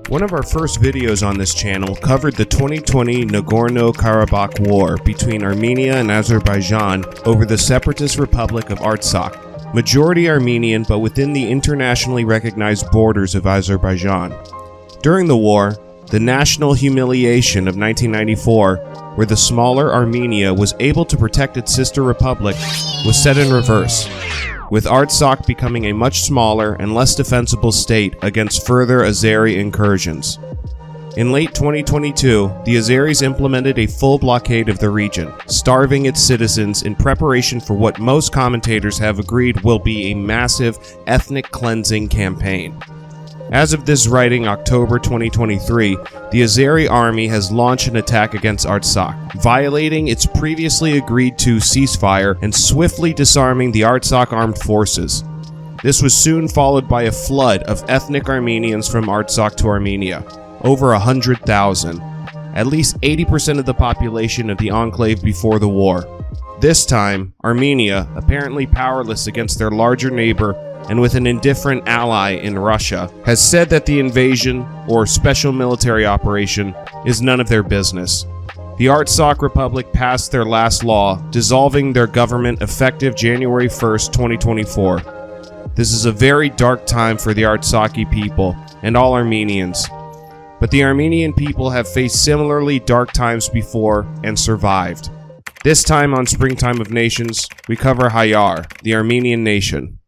One of our first videos on this channel covered the 2020 Nagorno-Karabakh War between Armenia and Azerbaijan over the separatist Republic of Artsakh, majority Armenian but within the internationally recognized borders of Azerbaijan. During the war, the national humiliation of 1994, where the smaller Armenia was able to protect its sister republic, was set in reverse, with Artsakh becoming a much smaller and less defensible state against further Azeri incursions. In late 2022, the Azeris implemented a full blockade of the region, starving its citizens in preparation for what most commentators have agreed will be a massive ethnic cleansing campaign. As of this writing, October 2023, the Azeri army has launched an attack against Artsakh, violating its previously agreed to ceasefire and swiftly disarming the Artsakh armed forces. This was soon followed by a flood of ethnic Armenians from Artsakh to Armenia, over 100,000, at least 80% of the population of the enclave before the war. This time, Armenia, apparently powerless against their larger neighbor and with an indifferent ally in Russia, has said that the invasion, or special military operation, is none of their business. The Artsakh Republic passed their last law, dissolving their government effective January 1st, 2024. This is a very dark time for the Artsakhi people and all Armenians. But the Armenian people have faced similarly dark times before and survived. This time on Springtime of Nations, we cover Hayar, the Armenian nation.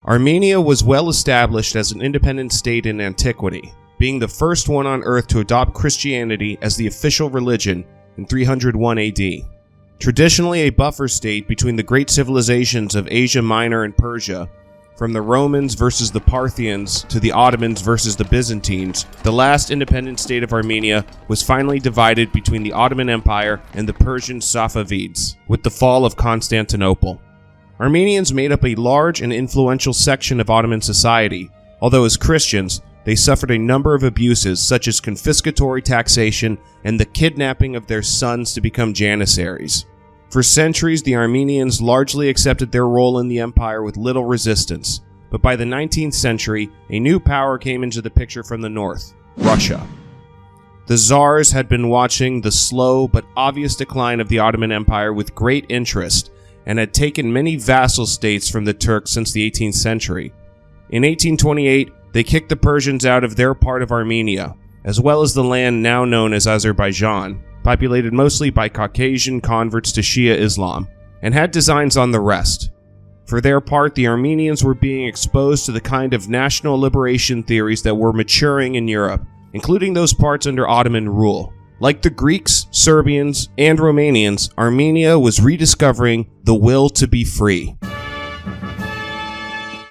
Armenia was well established as an independent state in antiquity, being the first one on earth to adopt Christianity as the official religion in 301 AD. Traditionally a buffer state between the great civilizations of Asia Minor and Persia, from the Romans versus the Parthians to the Ottomans versus the Byzantines, the last independent state of Armenia was finally divided between the Ottoman Empire and the Persian Safavids, with the fall of Constantinople. Armenians made up a large and influential section of Ottoman society, although as Christians, they suffered a number of abuses such as confiscatory taxation and the kidnapping of their sons to become janissaries. For centuries, the Armenians largely accepted their role in the empire with little resistance, but by the 19th century, a new power came into the picture from the north, Russia. The Tsars had been watching the slow but obvious decline of the Ottoman Empire with great interest, and had taken many vassal states from the Turks since the 18th century. In 1828, they kicked the Persians out of their part of Armenia, as well as the land now known as Azerbaijan, populated mostly by Caucasian converts to Shia Islam, and had designs on the rest. For their part, the Armenians were being exposed to the kind of national liberation theories that were maturing in Europe, including those parts under Ottoman rule. Like the Greeks, Serbians, and Romanians, Armenia was rediscovering the will to be free.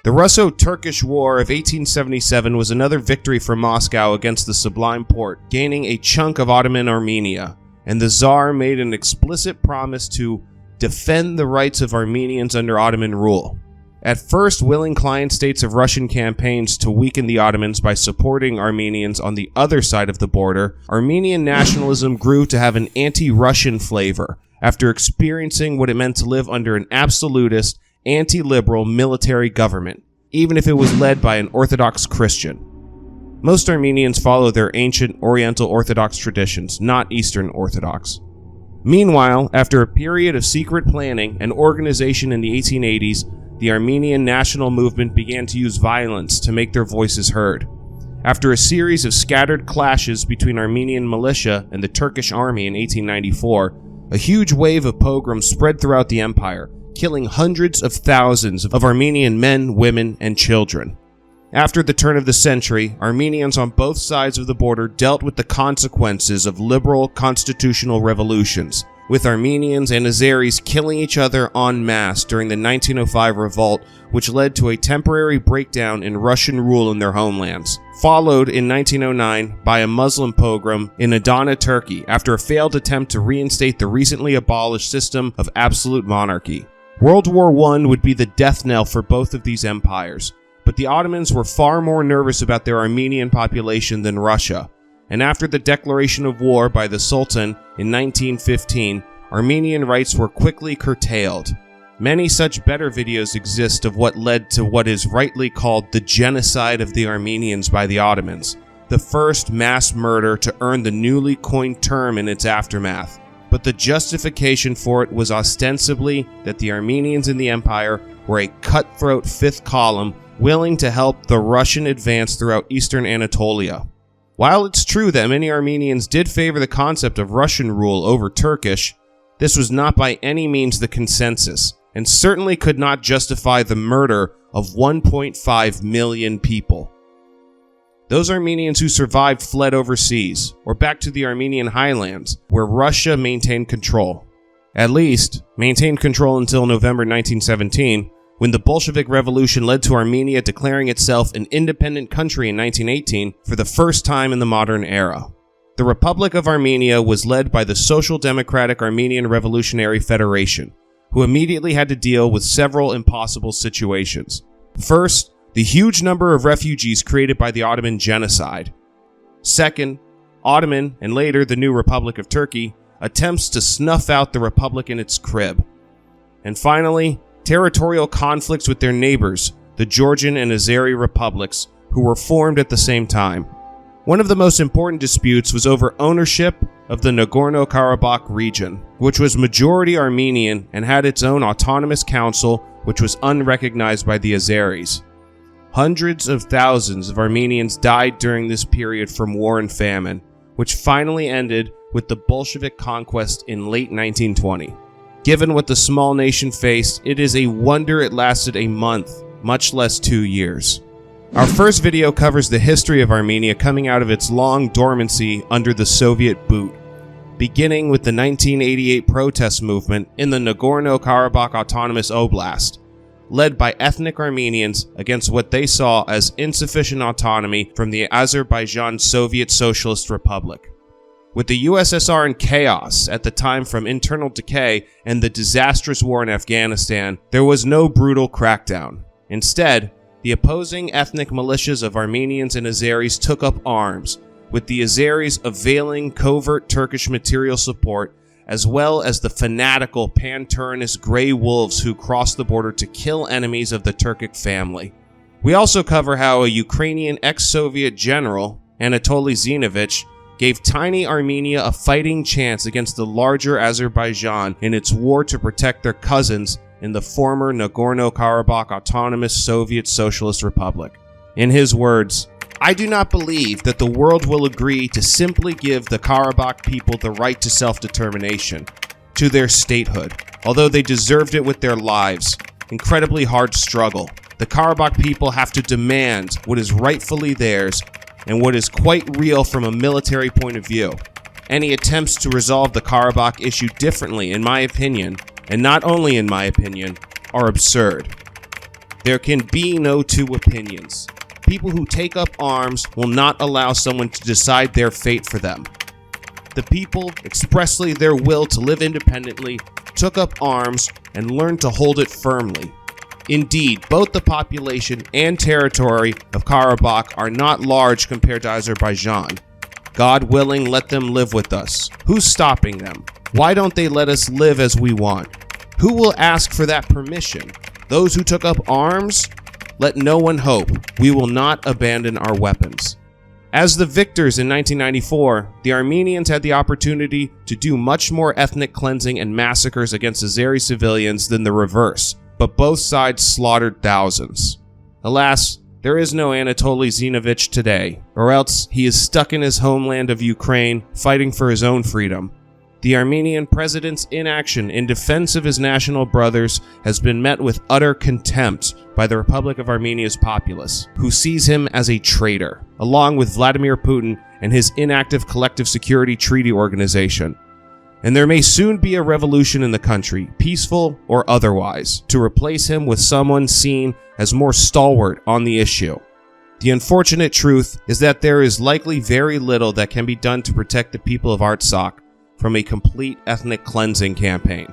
The Russo-Turkish War of 1877 was another victory for Moscow against the Sublime Porte, gaining a chunk of Ottoman Armenia, and the Tsar made an explicit promise to defend the rights of Armenians under Ottoman rule. At first, willing client states of Russian campaigns to weaken the Ottomans by supporting Armenians on the other side of the border, Armenian nationalism grew to have an anti-Russian flavor after experiencing what it meant to live under an absolutist, anti-liberal military government, even if it was led by an Orthodox Christian. Most Armenians follow their ancient Oriental Orthodox traditions, not Eastern Orthodox. Meanwhile, after a period of secret planning and organization in the 1880s, the Armenian national movement began to use violence to make their voices heard. After a series of scattered clashes between Armenian militia and the Turkish army in 1894, a huge wave of pogroms spread throughout the empire, killing hundreds of thousands of Armenian men, women, and children. After the turn of the century, Armenians on both sides of the border dealt with the consequences of liberal constitutional revolutions, with Armenians and Azeris killing each other en masse during the 1905 revolt, which led to a temporary breakdown in Russian rule in their homelands, followed in 1909 by a Muslim pogrom in Adana, Turkey, after a failed attempt to reinstate the recently abolished system of absolute monarchy. World War I would be the death knell for both of these empires, but but the Ottomans were far more nervous about their Armenian population than Russia, and after the declaration of war by the Sultan in 1915, Armenian rights were quickly curtailed. Many such better videos exist of what led to what is rightly called the genocide of the Armenians by the Ottomans, the first mass murder to earn the newly coined term in its aftermath. But the justification for it was ostensibly that the Armenians in the empire were a cutthroat fifth column willing to help the Russian advance throughout eastern Anatolia. While it's true that many Armenians did favor the concept of Russian rule over Turkish, this was not by any means the consensus, and certainly could not justify the murder of 1.5 million people. Those Armenians who survived fled overseas, or back to the Armenian highlands, where Russia maintained control. At least, maintained control until November 1917, when the Bolshevik Revolution led to Armenia declaring itself an independent country in 1918 for the first time in the modern era. The Republic of Armenia was led by the Social Democratic Armenian Revolutionary Federation, who immediately had to deal with several impossible situations. First, the huge number of refugees created by the Ottoman genocide. Second, Ottoman, and later the new Republic of Turkey, attempts to snuff out the Republic in its crib. And finally, territorial conflicts with their neighbors, the Georgian and Azeri republics, who were formed at the same time. One of the most important disputes was over ownership of the Nagorno-Karabakh region, which was majority Armenian and had its own autonomous council, which was unrecognized by the Azeris. Hundreds of thousands of Armenians died during this period from war and famine, which finally ended with the Bolshevik conquest in late 1920. Given what the small nation faced, it is a wonder it lasted a month, much less 2 years. Our first video covers the history of Armenia coming out of its long dormancy under the Soviet boot, beginning with the 1988 protest movement in the Nagorno-Karabakh Autonomous Oblast, led by ethnic Armenians against what they saw as insufficient autonomy from the Azerbaijan Soviet Socialist Republic. With the USSR in chaos at the time from internal decay and the disastrous war in Afghanistan, there was no brutal crackdown. Instead, the opposing ethnic militias of Armenians and Azeris took up arms, with the Azeris availing covert Turkish material support, as well as the fanatical pan-Turanist grey wolves who crossed the border to kill enemies of the Turkic family. We also cover how a Ukrainian ex-Soviet general, Anatoly Zinovich, gave tiny Armenia a fighting chance against the larger Azerbaijan in its war to protect their cousins in the former Nagorno-Karabakh Autonomous Soviet Socialist Republic. In his words, "I do not believe that the world will agree to simply give the Karabakh people the right to self-determination, to their statehood, although they deserved it with their lives. Incredibly hard struggle. The Karabakh people have to demand what is rightfully theirs and what is quite real from a military point of view. Any attempts to resolve the Karabakh issue differently, in my opinion, and not only in my opinion, are absurd. There can be no two opinions. People who take up arms will not allow someone to decide their fate for them. The people, expressly their will to live independently, took up arms and learned to hold it firmly. Indeed, both the population and territory of Karabakh are not large compared to Azerbaijan. God willing, let them live with us. Who's stopping them? Why don't they let us live as we want? Who will ask for that permission? Those who took up arms? Let no one hope. We will not abandon our weapons." As the victors in 1994, the Armenians had the opportunity to do much more ethnic cleansing and massacres against Azeri civilians than the reverse, but both sides slaughtered thousands. Alas, there is no Anatoly Zinovich today, or else he is stuck in his homeland of Ukraine fighting for his own freedom. The Armenian president's inaction in defense of his national brothers has been met with utter contempt by the Republic of Armenia's populace, who sees him as a traitor, along with Vladimir Putin and his inactive Collective Security Treaty Organization. And there may soon be a revolution in the country, peaceful or otherwise, to replace him with someone seen as more stalwart on the issue. The unfortunate truth is that there is likely very little that can be done to protect the people of Artsakh from a complete ethnic cleansing campaign,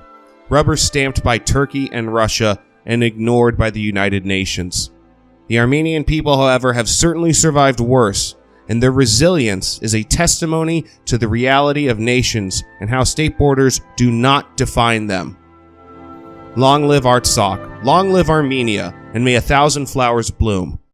rubber stamped by Turkey and Russia and ignored by the United Nations. The Armenian people, however, have certainly survived worse, and their resilience is a testimony to the reality of nations and how state borders do not define them. Long live Artsakh, long live Armenia, and may 1,000 flowers bloom.